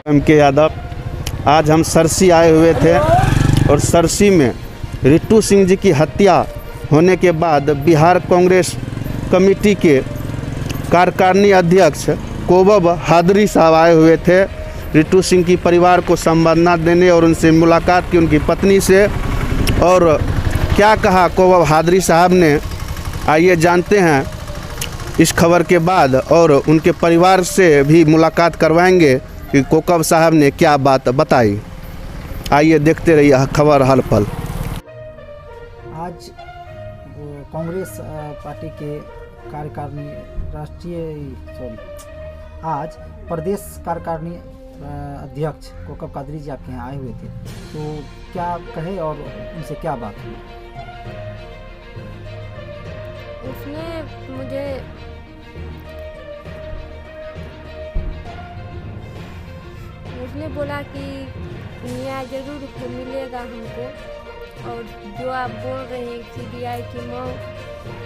के यादव। आज हम सरसी आए हुए थे और सरसी में रितु सिंह जी की हत्या होने के बाद बिहार कांग्रेस कमेटी के कार्यकारिणी अध्यक्ष कोबब हादरी साहब आए हुए थे रितु सिंह की परिवार को संबर्धना देने और उनसे मुलाकात की उनकी पत्नी से। और क्या कहा कोबब हादरी साहब ने, आइए जानते हैं इस खबर के बाद, और उनके परिवार से भी मुलाकात करवाएंगे कि कोकब साहब ने क्या बात बताई। आइए देखते रहिए खबर हर पल। आज कांग्रेस पार्टी के कार्यकारिणी आज प्रदेश कार्यकारिणी अध्यक्ष कोकब कादरी जी आपके यहाँ आए हुए थे, तो क्या कहे और उनसे क्या बात हुई? उसने बोला कि न्याय जरूर मिलेगा हमको, और जो आप बोल रहे हैं सीबीआई की मांग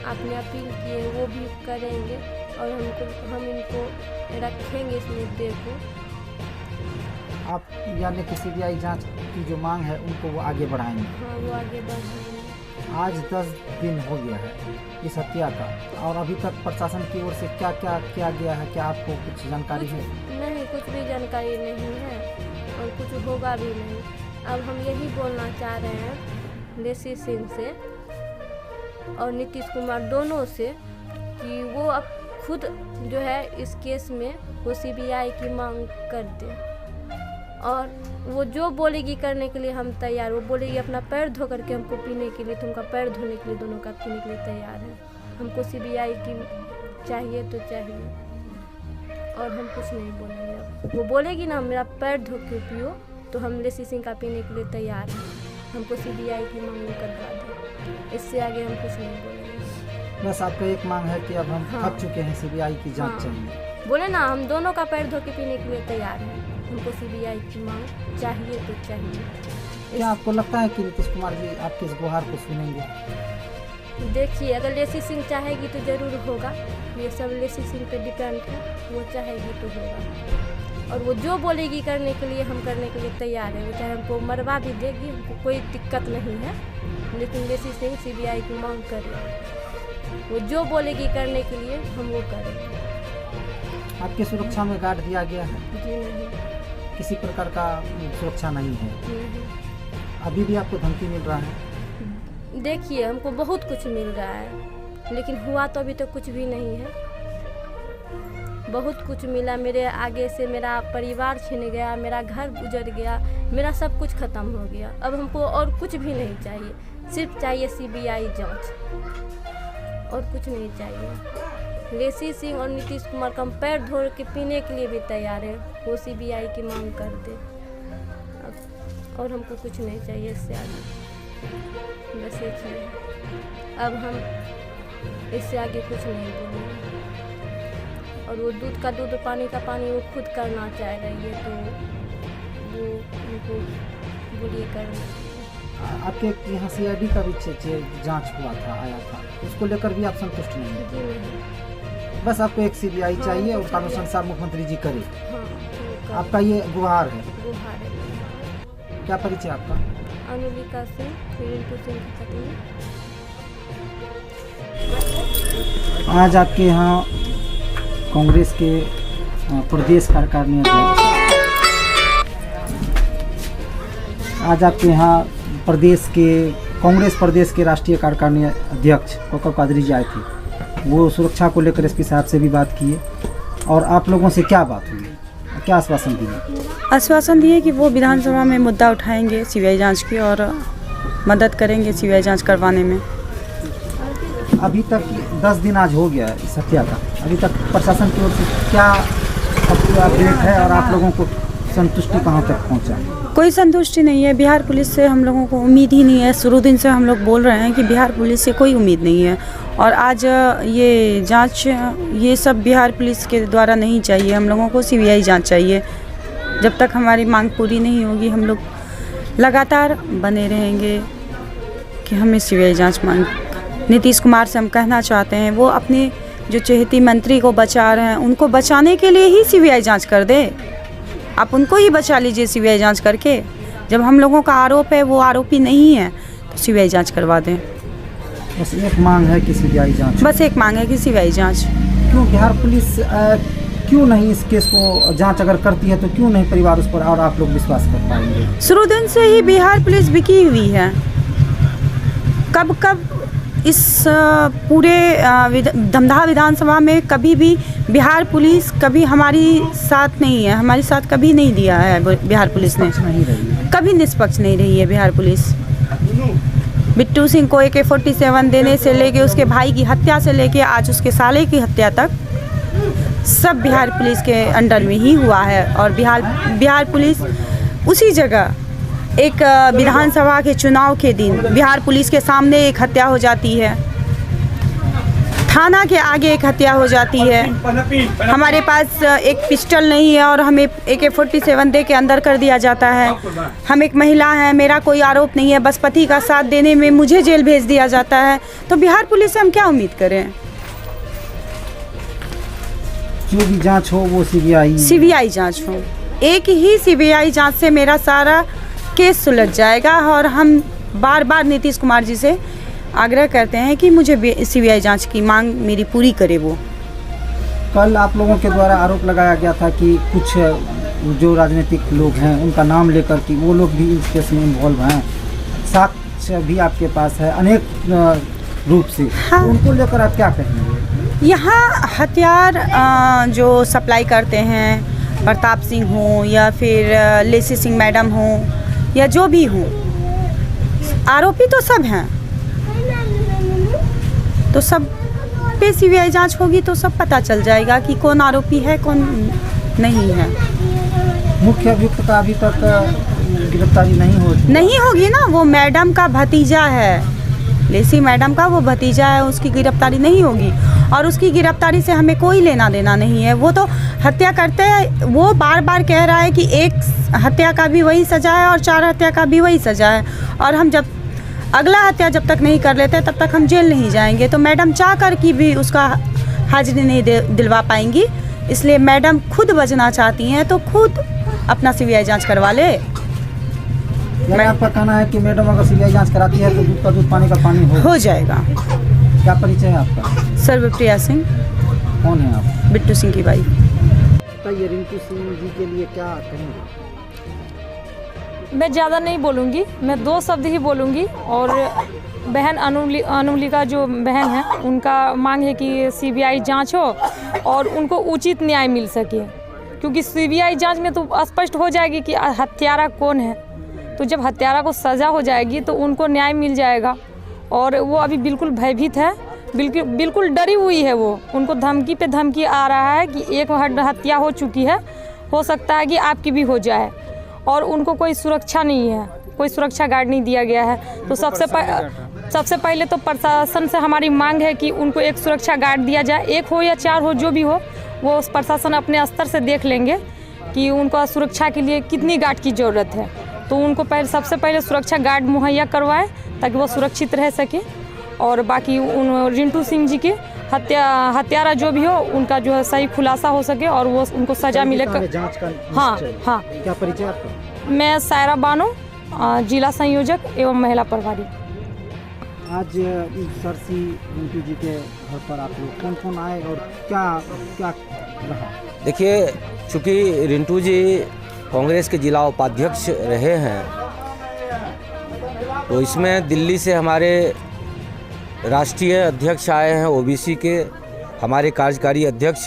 आपने अपील की है वो भी करेंगे, और हम इनको रखेंगे इस मुद्दे को। आप यानी कि सीबीआई जांच की जो मांग है उनको वो आगे बढ़ाएंगे? हाँ, वो आगे बढ़ाएंगे। आज 10 दिन हो गया है इस हत्या का, और अभी तक प्रशासन की ओर से क्या क्या किया गया है? क्या आपको कुछ जानकारी है? नहीं, कुछ भी जानकारी नहीं है और कुछ होगा भी नहीं। अब हम यही बोलना चाह रहे हैं लेसी सिंह से और नीतीश कुमार दोनों से कि वो अब खुद जो है इस केस में वो सीबीआई की मांग कर दे, और वो जो बोलेगी करने के लिए हम तैयार। वो बोलेगी अपना पैर धो करके हमको पीने के लिए, तो उनका पैर धोने के लिए दोनों का पीने के लिए तैयार है। हमको सीबीआई की चाहिए तो चाहिए, और हम कुछ नहीं बोलेंगे। वो बोलेगी ना मेरा पैर धो के पियो, तो हम लेसी सिंह का पीने के लिए तैयार हैं। हमको सीबीआई की मांग करवा दो, इससे आगे हम कुछ नहीं बोलेंगे। बस आपका एक मांग है कि अब हम थक चुके हैं, सीबीआई की जांच चाहिए। बोले ना हम दोनों का पैर धो के पीने के लिए तैयार हैं, हमको सीबीआई की मांग चाहिए तो चाहिए। क्या आपको लगता है कि नीतीश कुमार जी आपके इस गुहार को सुनेंगे? देखिए, अगर लेसी सिंह चाहेगी तो ज़रूर होगा। ये सब लेसी सिंह पे डिपेंड है, वो चाहेगी तो होगा, और वो जो बोलेगी करने के लिए हम करने के लिए तैयार है। वो चाहे हमको मरवा भी देगी, हमको कोई दिक्कत नहीं है, लेकिन लेसी सिंह सीबीआई की मांग करे। वो जो बोलेगी करने के लिए हम वो करेंगे। आपकी सुरक्षा में गार्ड दिया गया है? जी नहीं, किसी प्रकार का सुरक्षा नहीं है? नहीं। अभी भी आपको धमकी मिल रहा है? देखिए, हमको बहुत कुछ मिल रहा है, लेकिन हुआ तो अभी तक कुछ भी नहीं है। बहुत कुछ मिला, मेरे आगे से मेरा परिवार छिन गया, मेरा घर गुजर गया, मेरा सब कुछ ख़त्म हो गया। अब हमको और कुछ भी नहीं चाहिए, सिर्फ चाहिए सीबीआई जांच, और कुछ नहीं चाहिए। लेसी सिंह और नीतीश कुमार का हम पैर धो के पीने के लिए भी तैयार है, वो सीबीआई की मांग कर दे, और हमको कुछ नहीं चाहिए इससे आगे। बस एक है, अब हम इससे आगे कुछ नहीं बोलेंगे। और वो दूध का दूध, पानी का पानी वो खुद करना चाह रही है, तो वो उनको बोलिए करना। आपके यहाँ सीआईडी का भी जांच हुआ था, आया था, उसको लेकर भी आप संतुष्ट नहीं है? जी नहीं। बस आपको एक सीबीआई चाहिए और कानून संसार मुख्यमंत्री जी करे। हाँ, आपका ये गुहार है? गुहार है। क्या परिचय आपका? अनुलिका सिंह, रितु सिंह की पत्नी। आज आपके यहाँ कांग्रेस के प्रदेश कार्यकारिणी अध्यक्ष, आज आपके यहाँ कांग्रेस प्रदेश के राष्ट्रीय कार्यकारिणी अध्यक्ष कोकब कादरी जी आए थे। वो सुरक्षा को लेकर एसपी साहब से भी बात किए, और आप लोगों से क्या बात हुई, क्या आश्वासन दिए? आश्वासन दिए कि वो विधानसभा में मुद्दा उठाएंगे सीबीआई जांच की, और मदद करेंगे सीबीआई जांच करवाने में। अभी तक 10 दिन आज हो गया इस हत्या का, अभी तक प्रशासन की ओर से क्या अपडेट है, और आप लोगों को संतुष्टि कहाँ तक पहुँचा? कोई संतुष्टि नहीं है। बिहार पुलिस से हम लोगों को उम्मीद ही नहीं है। शुरू दिन से हम लोग बोल रहे हैं कि बिहार पुलिस से कोई उम्मीद नहीं है, और आज ये जांच, ये सब बिहार पुलिस के द्वारा नहीं चाहिए। हम लोगों को सीबीआई जांच चाहिए। जब तक हमारी मांग पूरी नहीं होगी, हम लोग लगातार बने रहेंगे कि हमें सीबीआई जांच मांग। नीतीश कुमार से हम कहना चाहते हैं, वो अपने जो चहेती मंत्री को बचा रहे हैं, उनको बचाने के लिए ही सीबीआई जांच कर दे। आप उनको ही बचा लीजिए सीबीआई जांच करके। जब हम लोगों का आरोप है वो आरोपी नहीं है तो सीबीआई जांच करवा दें। बस एक मांग है कि सीबीआई जांच। बस एक मांग है कि सीबीआई जांच। क्यों बिहार पुलिस क्यों नहीं इस केस को जांच अगर करती है तो क्यों नहीं परिवार उस पर और आप लोग विश्वास कर पाएंगे? शुरू दिन से ही बिहार पुलिस बिकी हुई है। कब कब इस पूरे धमदाहा विधानसभा में कभी भी बिहार पुलिस कभी हमारी साथ नहीं है, हमारी साथ कभी नहीं दिया है बिहार पुलिस ने। नहीं रही है। कभी निष्पक्ष नहीं रही है बिहार पुलिस। बिट्टू सिंह को AK-47 देने से लेके उसके भाई की हत्या से लेके आज उसके साले की हत्या तक सब बिहार पुलिस के अंडर में ही हुआ है। और बिहार पुलिस उसी जगह एक विधानसभा के चुनाव के दिन बिहार पुलिस के सामने एक हत्या हो जाती है, थाना के आगे एक हत्या हो जाती है। हमारे पास एक पिस्टल नहीं है और हमें AK-47 दे के अंदर कर दिया जाता है। हम एक महिला हैं, मेरा कोई आरोप नहीं है, बस पति का साथ देने में मुझे जेल भेज दिया जाता है। तो बिहार पुलिस से हम क्या उम्मीद करें? जो भी जांच हो वो सीबीआई जांच हो। एक ही सीबीआई जांच से मेरा सारा केस सुलझ जाएगा। और हम बार बार नीतीश कुमार जी से आग्रह करते हैं कि मुझे सीबीआई जांच की मांग मेरी पूरी करे वो। कल आप लोगों के द्वारा आरोप लगाया गया था कि कुछ जो राजनीतिक लोग हैं उनका नाम लेकर कि वो लोग भी इस केस में इन्वॉल्व हैं, साक्ष्य भी आपके पास है अनेक रूप से। हाँ। तो उनको लेकर आप क्या कहेंगे? यहाँ हथियार जो सप्लाई करते हैं, प्रताप सिंह हो या फिर लेसी सिंह मैडम हो या जो भी हो, आरोपी तो सब हैं। तो सब पे सीबीआई जांच होगी तो सब पता चल जाएगा कि कौन आरोपी है कौन नहीं है। मुख्य अभियुक्त का अभी तक गिरफ्तारी नहीं होगी ना। वो मैडम का भतीजा है, लेसी मैडम का वो भतीजा है, उसकी गिरफ्तारी नहीं होगी। और उसकी गिरफ्तारी से हमें कोई लेना देना नहीं है। वो तो हत्या करते हैं, वो बार बार कह रहा है कि एक हत्या का भी वही सज़ा है और 4 हत्या का भी वही सज़ा है। और हम जब अगला हत्या जब तक नहीं कर लेते तब तक हम जेल नहीं जाएंगे। तो मैडम चाह कर की भी उसका हाजिरी नहीं दिलवा पाएंगी। इसलिए मैडम खुद बचना चाहती हैं तो खुद अपना सीबीआई जांच करवा ले। आपका कहना है कि मैडम अगर सीबीआई जांच कराती है तो दूध का दूध पानी का पानी हो जाएगा। क्या परिचय है आपका? सर्वप्रिया सिंह। कौन है आप? बिट्टू सिंह की वाइफ। बताइए, रिंकू सिंह जी के लिए क्या कहेंगे? मैं ज़्यादा नहीं बोलूँगी, मैं 2 शब्द ही बोलूँगी। और बहन अनुलिका जो बहन है उनका मांग है कि सीबीआई जांच हो और उनको उचित न्याय मिल सके। क्योंकि सीबीआई जांच में तो स्पष्ट हो जाएगी कि हत्यारा कौन है। तो जब हत्यारा को सज़ा हो जाएगी तो उनको न्याय मिल जाएगा। और वो अभी बिल्कुल भयभीत है, बिल्कुल डरी हुई है। वो उनको धमकी पे धमकी आ रहा है कि एक हत्या हो चुकी है, हो सकता है कि आपकी भी हो जाए। और उनको कोई सुरक्षा नहीं है, कोई सुरक्षा गार्ड नहीं दिया गया है। तो सबसे पहले तो प्रशासन से हमारी मांग है कि उनको एक सुरक्षा गार्ड दिया जाए। 1 हो या 4 हो, जो भी हो, वो प्रशासन अपने स्तर से देख लेंगे कि उनको सुरक्षा के लिए कितनी गार्ड की ज़रूरत है। तो उनको सबसे पहले सुरक्षा गार्ड मुहैया करवाएं ताकि वो सुरक्षित रह सके। और बाकी रिंटू सिंह जी के हत्यारा जो भी हो उनका जो है सही खुलासा हो सके और वो उनको सज़ा मिले। हाँ। क्या परिचय आपका? मैं सायरा बानो, जिला संयोजक एवं महिला प्रभारी। आज सरसी रिंटू जी के घर पर आप लोग कौन आए और क्या रहा? देखिए, चूँकि रिंटू जी कांग्रेस के जिला उपाध्यक्ष रहे हैं, तो इसमें दिल्ली से हमारे राष्ट्रीय अध्यक्ष आए हैं ओबीसी के, हमारे कार्यकारी अध्यक्ष,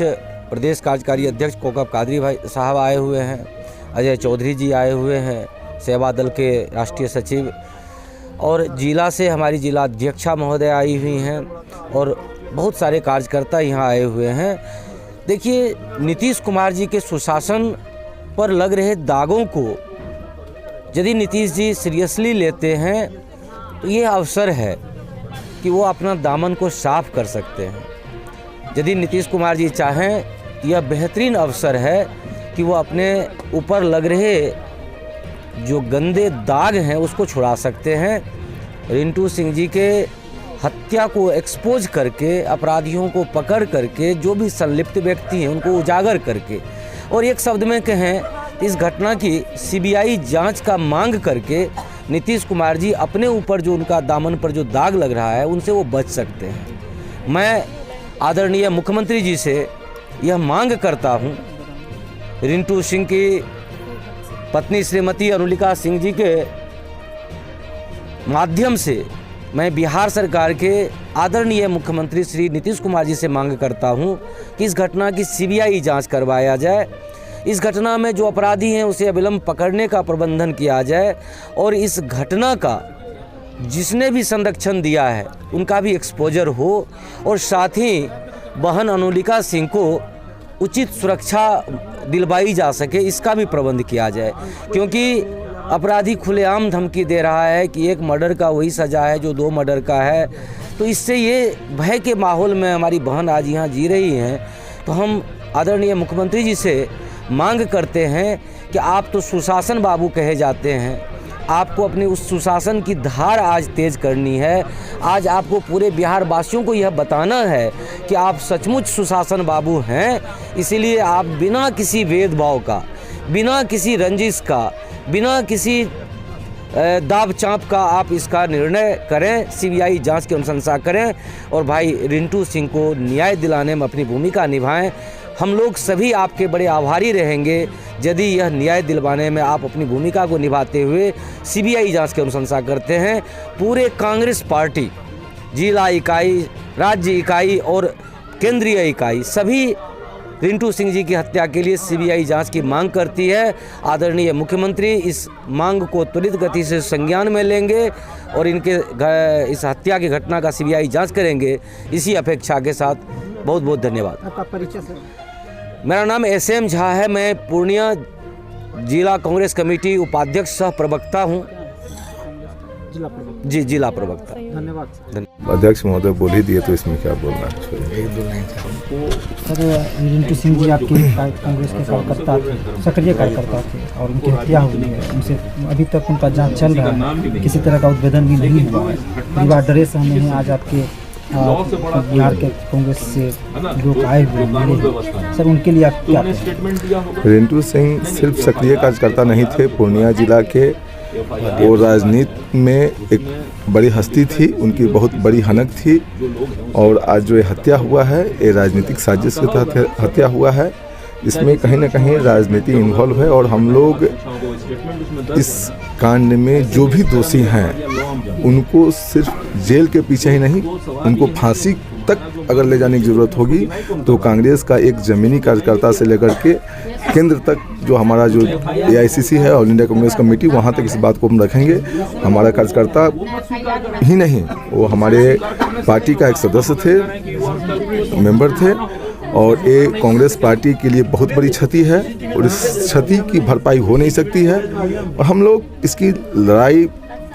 प्रदेश कार्यकारी अध्यक्ष कोकब कादरी भाई साहब आए हुए हैं, अजय चौधरी जी आए हुए हैं, सेवा दल के राष्ट्रीय सचिव, और जिला से हमारी जिला अध्यक्षा महोदय आई हुई हैं और बहुत सारे कार्यकर्ता यहाँ आए हुए हैं। देखिए, नीतीश कुमार जी के सुशासन पर लग रहे दागों को यदि नीतीश जी सीरियसली लेते हैं तो ये अवसर है कि वो अपना दामन को साफ कर सकते हैं। यदि नीतीश कुमार जी चाहें तो यह बेहतरीन अवसर है कि वो अपने ऊपर लग रहे जो गंदे दाग हैं उसको छुड़ा सकते हैं। रिंटू सिंह जी के हत्या को एक्सपोज करके, अपराधियों को पकड़ करके, जो भी संलिप्त व्यक्ति हैं उनको उजागर करके, और एक शब्द में कहें तो इस घटना की सीबीआई जांच का मांग करके नीतीश कुमार जी अपने ऊपर जो उनका दामन पर जो दाग लग रहा है उनसे वो बच सकते हैं। मैं आदरणीय मुख्यमंत्री जी से यह मांग करता हूँ, रिंटू सिंह की पत्नी श्रीमती अनुलिका सिंह जी के माध्यम से मैं बिहार सरकार के आदरणीय मुख्यमंत्री श्री नीतीश कुमार जी से मांग करता हूं कि इस घटना की सीबीआई जांच करवाया जाए। इस घटना में जो अपराधी हैं उसे अविलंब पकड़ने का प्रबंधन किया जाए और इस घटना का जिसने भी संरक्षण दिया है उनका भी एक्सपोजर हो और साथ ही बहन अनुलिका सिंह को उचित सुरक्षा दिलवाई जा सके, इसका भी प्रबंध किया जाए। क्योंकि अपराधी खुलेआम धमकी दे रहा है कि एक मर्डर का वही सज़ा है जो 2 मर्डर का है, तो इससे ये भय के माहौल में हमारी बहन आज यहाँ जी रही हैं। तो हम आदरणीय मुख्यमंत्री जी से मांग करते हैं कि आप तो सुशासन बाबू कहे जाते हैं, आपको अपनी उस सुशासन की धार आज तेज़ करनी है। आज आपको पूरे बिहार वासियों को यह बताना है कि आप सचमुच सुशासन बाबू हैं। इसीलिए आप बिना किसी भेदभाव का, बिना किसी रंजिश का, बिना किसी दाब चाँप का आप इसका निर्णय करें, सीबीआई जांच की अनुशंसा करें और भाई रिंटू सिंह को न्याय दिलाने में अपनी भूमिका निभाएं। हम लोग सभी आपके बड़े आभारी रहेंगे यदि यह न्याय दिलवाने में आप अपनी भूमिका को निभाते हुए सीबीआई जांच की अनुशंसा करते हैं। पूरे कांग्रेस पार्टी, जिला इकाई, राज्य इकाई और केंद्रीय इकाई सभी रिंटू सिंह जी की हत्या के लिए सीबीआई जांच की मांग करती है। आदरणीय मुख्यमंत्री इस मांग को त्वरित गति से संज्ञान में लेंगे और इनके इस हत्या की घटना का सीबीआई जांच करेंगे। इसी अपेक्षा के साथ बहुत बहुत धन्यवाद। आपका परिचय सर? मेरा नाम SM झा है। मैं पूर्णिया जिला कांग्रेस कमेटी उपाध्यक्ष सह प्रवक्ता हूँ। जिला प्रवक्ता। जी, जिला प्रवक्ता। धन्यवाद। अध्यक्ष महोदय बोल ही दिए तो इसमें क्या बोलना है। सर, रिंटू सिंह जी आपके कांग्रेस के कार्यकर्ता थे, सक्रिय कार्यकर्ता थे और उनकी हत्या हुई है। उनसे अभी तक उनका जांच चल रहा है, किसी तरह का उद्भेदन भी नहीं हुआ है। परिवार डरे सहमे हैं। आज आपके बिहार के कांग्रेस से लोग आए हुए हैं, सर उनके लिए आप क्या कहें? रिंटू सिंह सिर्फ सक्रिय कार्यकर्ता नहीं थे, पूर्णिया जिला के वो राजनीति में एक बड़ी हस्ती थी, उनकी बहुत बड़ी हनक थी। और आज जो ये हत्या हुआ है ये राजनीतिक साजिश के तहत हत्या हुआ है। इसमें कहीं ना कहीं राजनीति इन्वॉल्व है और हम लोग इस कांड में जो भी दोषी हैं उनको सिर्फ जेल के पीछे ही नहीं, उनको फांसी तक अगर ले जाने की ज़रूरत होगी तो कांग्रेस का एक ज़मीनी कार्यकर्ता से लेकर के केंद्र तक जो हमारा जो AICC है, ऑल इंडिया कांग्रेस कमेटी, वहाँ तक इस बात को हम रखेंगे। हमारा कार्यकर्ता ही नहीं, वो हमारे पार्टी का एक सदस्य थे, मेंबर थे और ये कांग्रेस पार्टी के लिए बहुत बड़ी क्षति है और इस क्षति की भरपाई हो नहीं सकती है। और हम लोग इसकी लड़ाई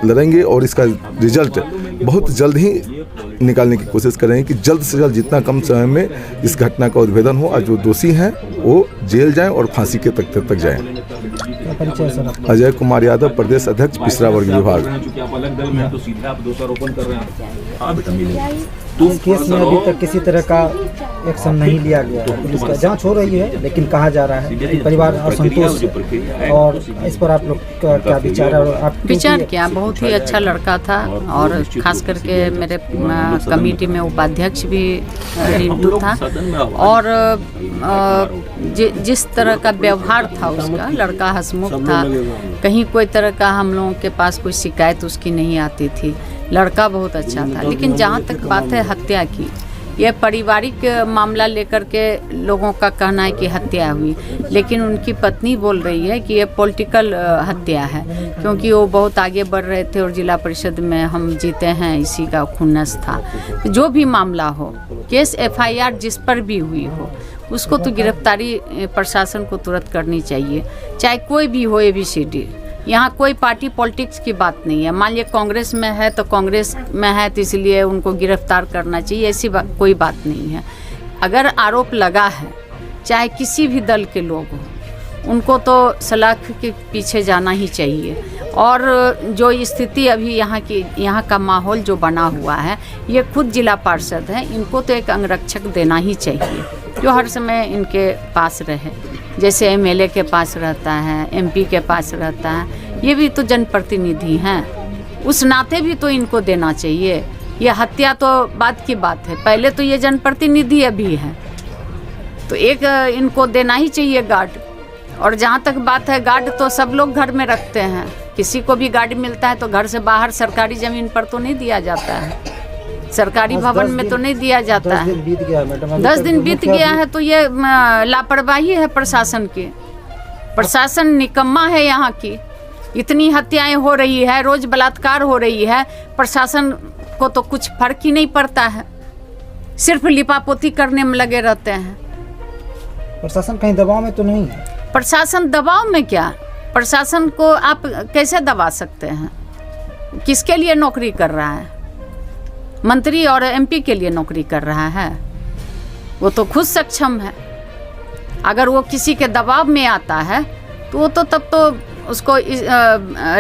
लड़ेंगे और इसका रिजल्ट बहुत जल्द ही निकालने की कोशिश करेंगे कि जल्द से जल्द जितना कम समय में इस घटना का उद्भेदन हो और जो दोषी हैं वो जेल जाएं और फांसी के तक जाएं। अजय कुमार यादव, प्रदेश अध्यक्ष, पिछड़ा वर्ग विभाग। इस केस में अभी तक किसी तरह का एक्शन नहीं लिया गया है। पुलिस का जांच हो रही है लेकिन कहा जा रहा है कि परिवार असंतोष है और इस पर आप लोग का क्या विचार है? और आप विचार क्या, बहुत ही अच्छा लड़का था और खास करके मेरे कमेटी में उपाध्यक्ष भी रिंटू था और जिस तरह का व्यवहार था उसका, लड़का हंसमुख था, कहीं कोई तरह का हम लोगों के पास कोई शिकायत उसकी नहीं आती थी। लड़का बहुत अच्छा था। लेकिन जहाँ तक बात है हत्या की, यह पारिवारिक मामला लेकर के लोगों का कहना है कि हत्या हुई, लेकिन उनकी पत्नी बोल रही है कि ये पॉलिटिकल हत्या है क्योंकि वो बहुत आगे बढ़ रहे थे और जिला परिषद में हम जीते हैं, इसी का खुन्नस था। जो भी मामला हो, केस FIR जिस पर भी हुई हो, उसको तो गिरफ्तारी प्रशासन को तुरंत करनी चाहिए, चाहे कोई भी हो ABCD। यहाँ कोई पार्टी पॉलिटिक्स की बात नहीं है। मान लिया कांग्रेस में है तो कांग्रेस में है तो इसलिए उनको गिरफ्तार करना चाहिए, ऐसी कोई बात नहीं है। अगर आरोप लगा है, चाहे किसी भी दल के लोग हों, उनको तो सलाख के पीछे जाना ही चाहिए। और जो स्थिति अभी यहाँ का माहौल जो बना हुआ है, ये खुद जिला पार्षद है, इनको तो एक अंगरक्षक देना ही चाहिए जो हर समय इनके पास रहे। जैसे एमएलए के पास रहता है, एमपी के पास रहता है, ये भी तो जनप्रतिनिधि हैं, उस नाते भी तो इनको देना चाहिए। ये हत्या तो बात की बात है, पहले तो ये जनप्रतिनिधि अभी है, तो एक इनको देना ही चाहिए गार्ड। और जहाँ तक बात है, गार्ड तो सब लोग घर में रखते हैं, किसी को भी गार्ड मिलता है तो घर से बाहर सरकारी ज़मीन पर तो नहीं दिया जाता है, सरकारी भवन में तो नहीं दिया जाता है। 10 दिन बीत गया मैडम, 10 दिन बीत गया है तो ये लापरवाही है प्रशासन की। प्रशासन निकम्मा है यहाँ की, इतनी हत्याएं हो रही है, रोज बलात्कार हो रही है, प्रशासन को तो कुछ फर्क ही नहीं पड़ता है, सिर्फ लिपापोती करने में लगे रहते हैं। प्रशासन कहीं दबाव में तो नहीं है? प्रशासन दबाव में क्या, प्रशासन को आप कैसे दबा सकते हैं? किसके लिए नौकरी कर रहा है? मंत्री और एमपी के लिए नौकरी कर रहा है, वो तो खुद सक्षम है। अगर वो किसी के दबाव में आता है तो वो तो तब तो उसको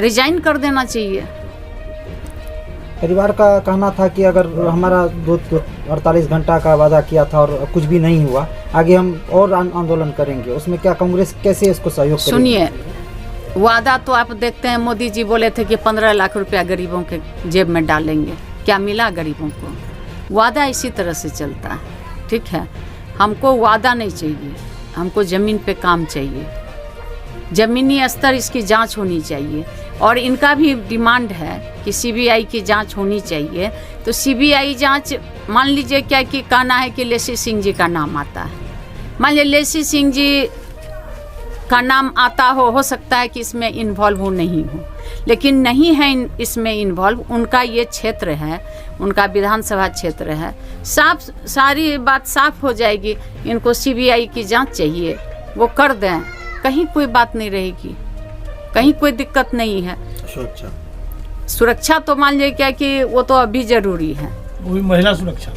रिजाइन कर देना चाहिए। परिवार का कहना था कि अगर हमारा 48 घंटा का वादा किया था और कुछ भी नहीं हुआ, आगे हम और आंदोलन करेंगे, उसमें क्या कांग्रेस कैसे इसको सहयोग करेगी? सुनिए, वादा तो आप देखते हैं, मोदी जी बोले थे कि 15 लाख रुपया गरीबों के जेब में डालेंगे, क्या मिला गरीबों को? वादा इसी तरह से चलता है, ठीक है। हमको वादा नहीं चाहिए, हमको ज़मीन पे काम चाहिए, ज़मीनी स्तर इसकी जांच होनी चाहिए। और इनका भी डिमांड है कि सीबीआई की जांच होनी चाहिए। तो सीबीआई जांच, मान लीजिए क्या कि कहना है कि लेसी सिंह जी का नाम आता है, मान लीजिए लेसी सिंह जी का नाम आता हो सकता है कि इसमें इन्वॉल्व हो नहीं हो, लेकिन नहीं है इसमें इन्वॉल्व, उनका ये क्षेत्र है, उनका विधानसभा क्षेत्र है, साफ सारी बात साफ हो जाएगी। इनको सीबीआई की जांच चाहिए, वो कर दें, कहीं कोई बात नहीं रहेगी, कहीं कोई दिक्कत नहीं है। सुरक्षा तो मान लीजिए क्या कि वो तो अभी जरूरी है, वो भी महिला सुरक्षा।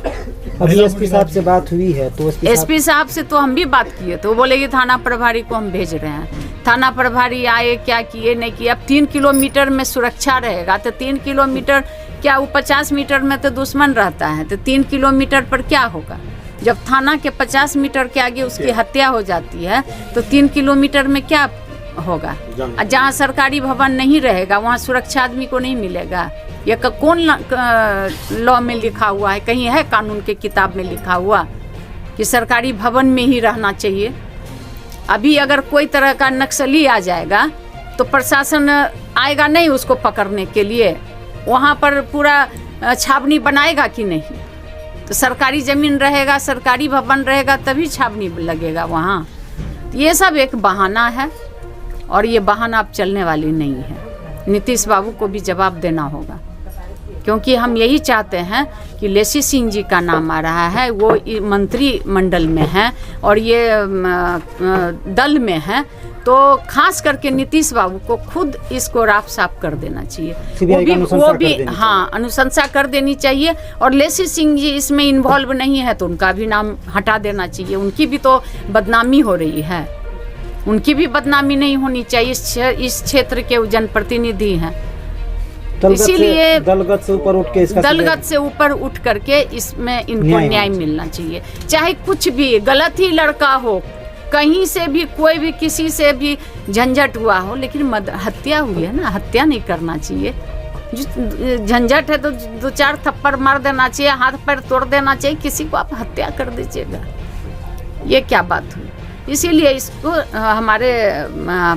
अभी एसपी साहब से बात हुई है तो एसपी साहब से तो हम भी बात किए, तो वो बोले कि थाना प्रभारी को हम भेज रहे हैं। थाना प्रभारी आए, क्या किए नहीं किए। अब 3 किलोमीटर में सुरक्षा रहेगा तो 3 किलोमीटर क्या, वो 50 मीटर में तो दुश्मन रहता है, तो 3 किलोमीटर पर क्या होगा? जब थाना के 50 मीटर के आगे उसकी हत्या हो जाती है तो 3 किलोमीटर में क्या होगा? जहाँ सरकारी भवन नहीं रहेगा वहाँ सुरक्षा आदमी को नहीं मिलेगा। ये कौन लॉ में लिखा हुआ है? कहीं है कानून के किताब में लिखा हुआ कि सरकारी भवन में ही रहना चाहिए? अभी अगर कोई तरह का नक्सली आ जाएगा तो प्रशासन आएगा नहीं उसको पकड़ने के लिए, वहाँ पर पूरा छावनी बनाएगा कि नहीं? तो सरकारी ज़मीन रहेगा, सरकारी भवन रहेगा, तभी छावनी लगेगा वहाँ। ये सब एक बहाना है और ये बहाना अब चलने वाली नहीं है। नीतीश बाबू को भी जवाब देना होगा, क्योंकि हम यही चाहते हैं कि लेसी सिंह जी का नाम आ रहा है, वो मंत्रिमंडल में है और ये दल में है, तो खास करके नीतीश बाबू को खुद इसको राफ साफ कर देना चाहिए। वो भी हाँ, अनुशंसा कर देनी चाहिए। और लेसी सिंह जी इसमें इन्वॉल्व नहीं है तो उनका भी नाम हटा देना चाहिए। उनकी भी तो बदनामी हो रही है, उनकी भी बदनामी नहीं होनी चाहिए। इस क्षेत्र के जनप्रतिनिधि हैं, इसीलिए दलगत से ऊपर उठ करके इसमें इनको न्याय मिलना चाहिए। चाहे कुछ भी गलत ही लड़का हो, कहीं से भी कोई भी किसी से भी झंझट हुआ हो, लेकिन हत्या हुई है ना, हत्या नहीं करना चाहिए। झंझट है तो 2-4 थप्पड़ मार देना चाहिए, हाथ पैर तोड़ देना चाहिए, किसी को आप हत्या कर दीजिएगा, ये क्या बात हुई? इसीलिए इसको हमारे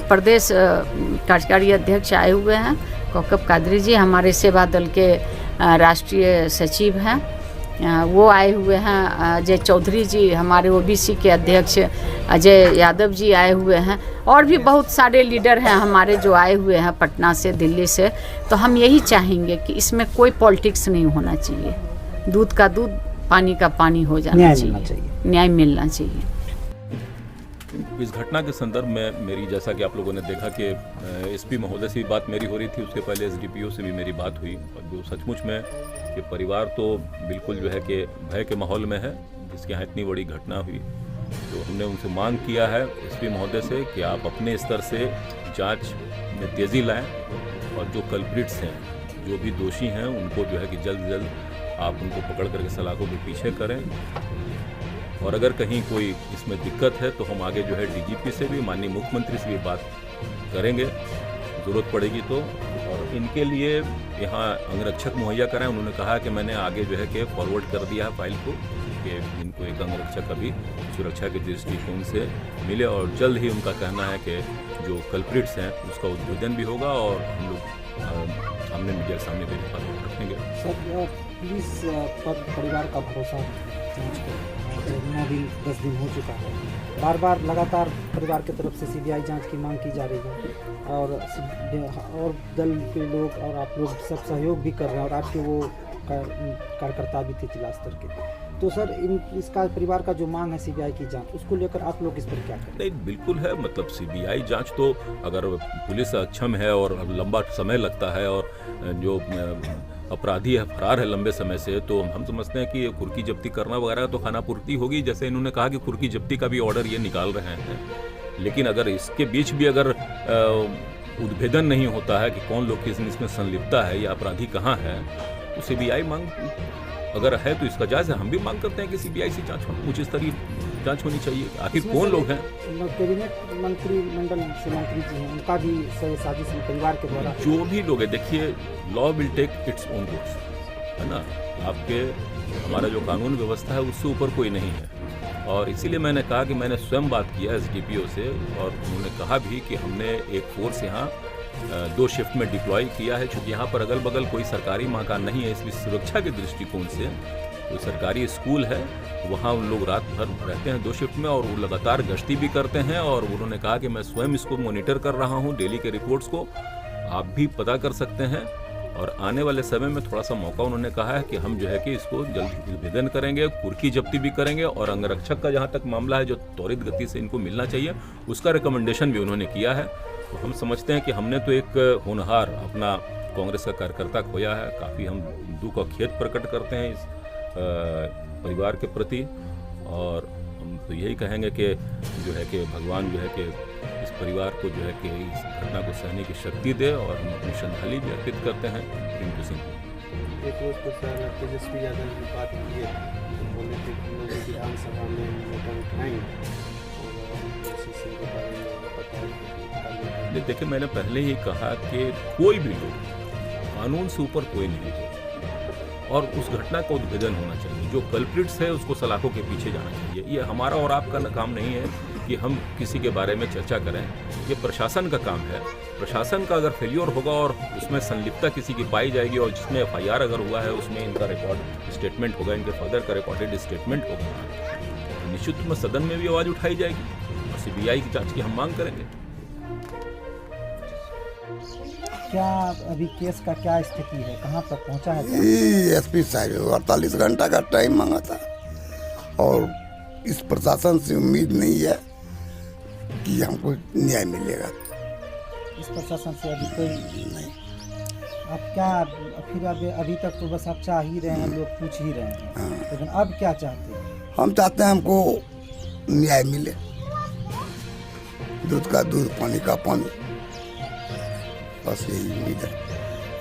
प्रदेश कार्यकारी अध्यक्ष आए हुए हैं कौकब कादरी जी, हमारे सेवा दल के राष्ट्रीय सचिव हैं, वो आए हुए हैं। अजय चौधरी जी हमारे ओबीसी के अध्यक्ष, अजय यादव जी आए हुए हैं, और भी बहुत सारे लीडर हैं हमारे जो आए हुए हैं पटना से, दिल्ली से। तो हम यही चाहेंगे कि इसमें कोई पॉलिटिक्स नहीं होना चाहिए, दूध का दूध, पानी का पानी हो जाना चाहिए, न्याय मिलना चाहिए। इस घटना के संदर्भ में मेरी, जैसा कि आप लोगों ने देखा कि एसपी महोदय से भी बात मेरी हो रही थी, उसके पहले एसडीपीओ से भी मेरी बात हुई, और जो सचमुच में ये परिवार तो बिल्कुल जो है कि भय के माहौल में है, जिसके यहाँ इतनी बड़ी घटना हुई। तो हमने उनसे मांग किया है एसपी महोदय से कि आप अपने स्तर से जांच में तेज़ी लाएं और जो कल्प्रिट्स हैं, जो भी दोषी हैं, उनको जो है कि जल्द से जल्द आप उनको पकड़ करके सलाखों के पीछे करें। और अगर कहीं कोई इसमें दिक्कत है तो हम आगे जो है डीजीपी से भी, माननीय मुख्यमंत्री से भी बात करेंगे, ज़रूरत पड़ेगी तो। और इनके लिए यहाँ अंगरक्षक मुहैया कराएं। उन्होंने कहा कि मैंने आगे जो है कि फॉरवर्ड कर दिया है फाइल को कि इनको एक अंगरक्षक अभी सुरक्षा के दृष्टिकोण से मिले, और जल्द ही उनका कहना है कि जो कल्प्रिट्स हैं उसका उद्भेदन भी होगा और हम लोग सामने मीडिया के सामने भी रखेंगे। सर पुलिस पर परिवार का भरोसा 9 दिन 10 दिन हो चुका है, बार बार लगातार परिवार की तरफ से सीबीआई जांच की मांग की जा रही है, और दल के लोग और आप लोग सब सहयोग भी कर रहे हैं, और आपके वो कार्यकर्ता भी थे जिला स्तर के। तो सर इसका परिवार का जो मांग है सीबीआई की जांच, उसको लेकर आप लोग इस पर क्या करें? नहीं, बिल्कुल है। मतलब सीबीआई जांच तो अगर पुलिस अक्षम है और लंबा समय लगता है और जो अपराधी है फरार है लंबे समय से, तो हम समझते हैं कि कुर्की जब्ती करना वगैरह तो खानापूर्ति होगी। जैसे इन्होंने कहा कि कुर्की जब्ती का भी ऑर्डर ये निकाल रहे हैं, लेकिन अगर इसके बीच भी अगर उद्भेदन नहीं होता है कि कौन लोग इसमें संलिप्तता है या अपराधी कहाँ है, तो सीबीआई मांग अगर है तो इसका जायज़ है। हम भी मांग करते हैं कि सीबीआई से जांच उच्च स्तरीय जांच होनी चाहिए, आखिर कौन लोग हैं। कैबिनेट मंत्रिमंडल से मंत्री जी हैं, उनका भी साजिश परिवार के द्वारा जो भी लोग हैं, देखिए law will take its own course, है ना। आपके हमारा जो कानून व्यवस्था है उससे ऊपर कोई नहीं है, और इसीलिए मैंने कहा कि मैंने स्वयं बात किया एसडीपीओ से, और उन्होंने कहा भी कि हमने एक फोर्स यहाँ 2 शिफ्ट में डिप्लॉय किया है, क्योंकि यहाँ पर अगल बगल कोई सरकारी मकान नहीं है, इसलिए सुरक्षा के दृष्टिकोण से कोई सरकारी स्कूल है वहाँ उन लोग रात भर रहते हैं 2 शिफ्ट में, और वो लगातार गश्ती भी करते हैं। और उन्होंने कहा कि मैं स्वयं इसको मॉनिटर कर रहा हूँ, डेली के रिपोर्ट्स को आप भी पता कर सकते हैं, और आने वाले समय में थोड़ा सा मौका उन्होंने कहा है कि हम जो है कि इसको जल्द उद्भेदन करेंगे, कुर्की जब्ती भी करेंगे, और अंगरक्षक का जहाँ तक मामला है जो त्वरित गति से इनको मिलना चाहिए उसका रिकमेंडेशन भी उन्होंने किया है। तो हम समझते हैं कि हमने तो एक होनहार अपना कांग्रेस का कार्यकर्ता खोया है। काफ़ी हम दुख और खेद प्रकट करते हैं इस परिवार के प्रति, और हम तो यही कहेंगे कि जो है कि भगवान जो है कि इस परिवार को जो है कि इस घटना को सहने की शक्ति दे, और हम अपनी श्रद्धांजलि भी अर्पित करते हैं रिंकू सिंह को। एक रोज को तेजस्वी यादव की बात की है, बोले थे कि लोग विधानसभा में मोटर उठाएंगे, देखिए मैंने पहले ही कहा कि कोई भी लोग, कानून से ऊपर कोई नहीं है, और उस घटना का उद्भेदन होना चाहिए। जो कल्प्रिट्स है उसको सलाखों के पीछे जाना चाहिए। ये हमारा और आपका काम नहीं है कि हम किसी के बारे में चर्चा करें, ये प्रशासन का काम है। प्रशासन का अगर फेल्योर होगा और उसमें संलिप्तता किसी की पाई जाएगी, और जिसमें एफआईआर अगर हुआ है उसमें इनका रिकॉर्ड स्टेटमेंट होगा, इनके फादर का रिकॉर्डेड स्टेटमेंट होगा, तो निश्चित में सदन में भी आवाज़ उठाई जाएगी, और सीबीआई की जाँच की हम मांग करेंगे। क्या अभी केस का क्या स्थिति है, कहाँ तक पहुँचा है? एसपी साहब 48 घंटा का टाइम मांगा था, और इस प्रशासन से उम्मीद नहीं है कि हमको न्याय मिलेगा। इस प्रशासन से अभी कोई नहीं। आप क्या फिर अभी तक तो बस आप चाह ही रहे हैं, लोग पूछ ही रहे हैं, हाँ। लेकिन अब क्या चाहते हैं? हम चाहते हैं हमको न्याय मिले, दूध का दूध, पानी का पानी, बस यही उम्मीद है।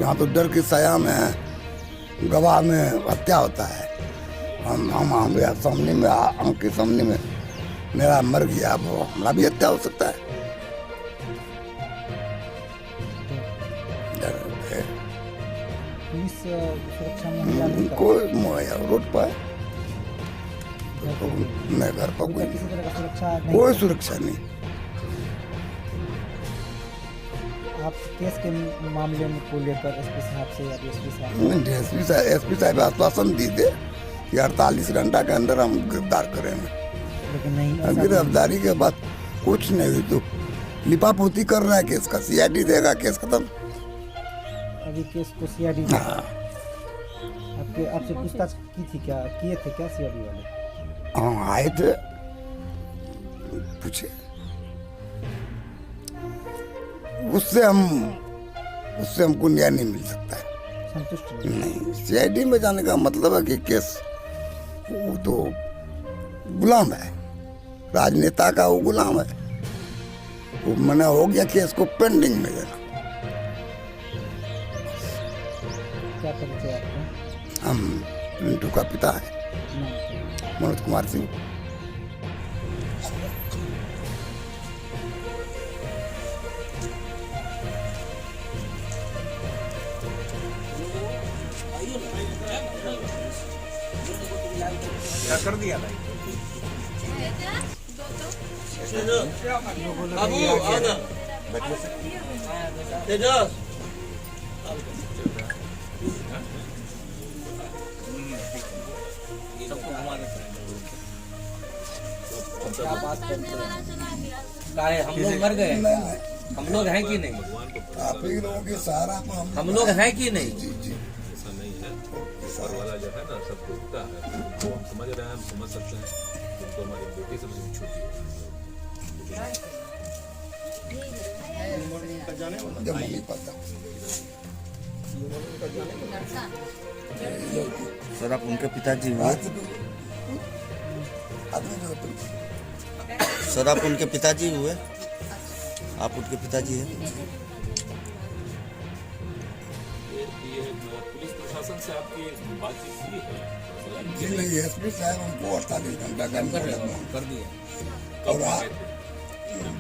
यहाँ तो डर की साया में गवाह में हत्या होता है। हमारे सामने में, आंख के सामने में मेरा मर गया, अब हमारा भी हत्या हो सकता है। डर है। पुलिस सुरक्षा में कोई मुहैया रोड पर मैं घर पर किसी तरह का सुरक्षा कोई सुरक्षा नहीं। आप केस के मामले में को लेकर एसपी साहब से या डीएसपी साहब एसपी साहब आश्वासन दी थे कि 48 घंटा के अंदर हम गिरफ्तार करेंगे, लेकिन नहीं, गिरफ्तारी के बाद कुछ नहीं हुई। तो लिपापोती कर रहा है केस का, सीआईडी देगा, केस खत्म। अभी केस को सीआईडी आपसे पूछताछ की थी, क्या किए थे क्या सीआईडी वाले? हाँ आए थे, पूछे, उससे हमको न्याय नहीं मिल सकता है। संतुष्ट नहीं। सीआईडी में जाने का मतलब है कि केस वो तो गुलाम है, राजनेता का वो गुलाम है, वो मना हो गया केस को पेंडिंग में देना। क्या परिचय आपका? हम पिंटू का पिता है, मनोज कुमार सिंह। कर दिया भाई हम लोग मर गए, हम लोग हैं कि नहीं? आप ही लोगों के सहारा पर हम लोग हैं कि नहीं? ऐसा नहीं है, ऊपर वाला जो है ना सब देखता है, तो हम समझ रहे हैं, हम समझ सकते हैं, तो हमारी बेटी सबसे छोटी है। जब नहीं पता सर आप उनके पिताजी हुए? सर आप उनके पिताजी हुए? आप उनके पिताजी हैं? ये पुलिस प्रशासन से आपकी बातचीत हुई है? जी नहीं, एसपी साहब हमको 48 घंटा कर दिया। और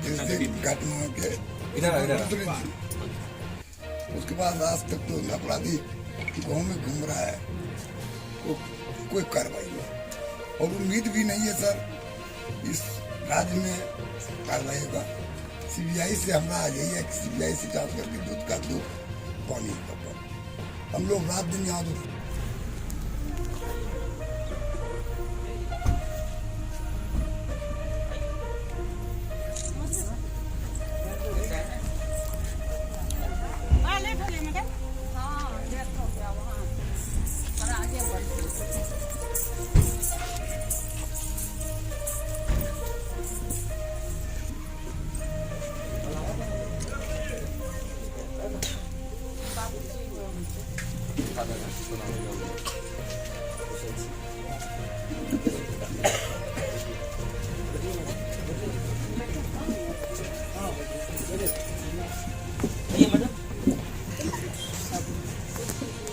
जिस दिन घटना के दूसरे दिन, उसके बाद आज तक तो अपराधी गाँव में घूम रहा है, कोई कार्रवाई नहीं और उम्मीद भी नहीं है सर इस राज्य में कार्रवाई होगा। सीबीआई से हमारा यही है कि सीबीआई से जांच करके दूध का दूध, पानी का पानी। हम लोग रात दिन यहाँ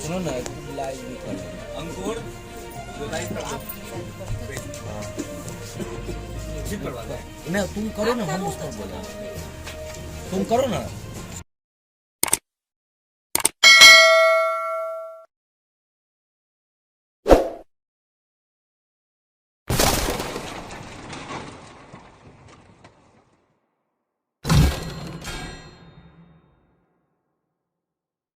सुनो ना, लाइव भी कर लेना। अंकुर नहीं तुम करो ना, हम उसका बोला तुम करो ना।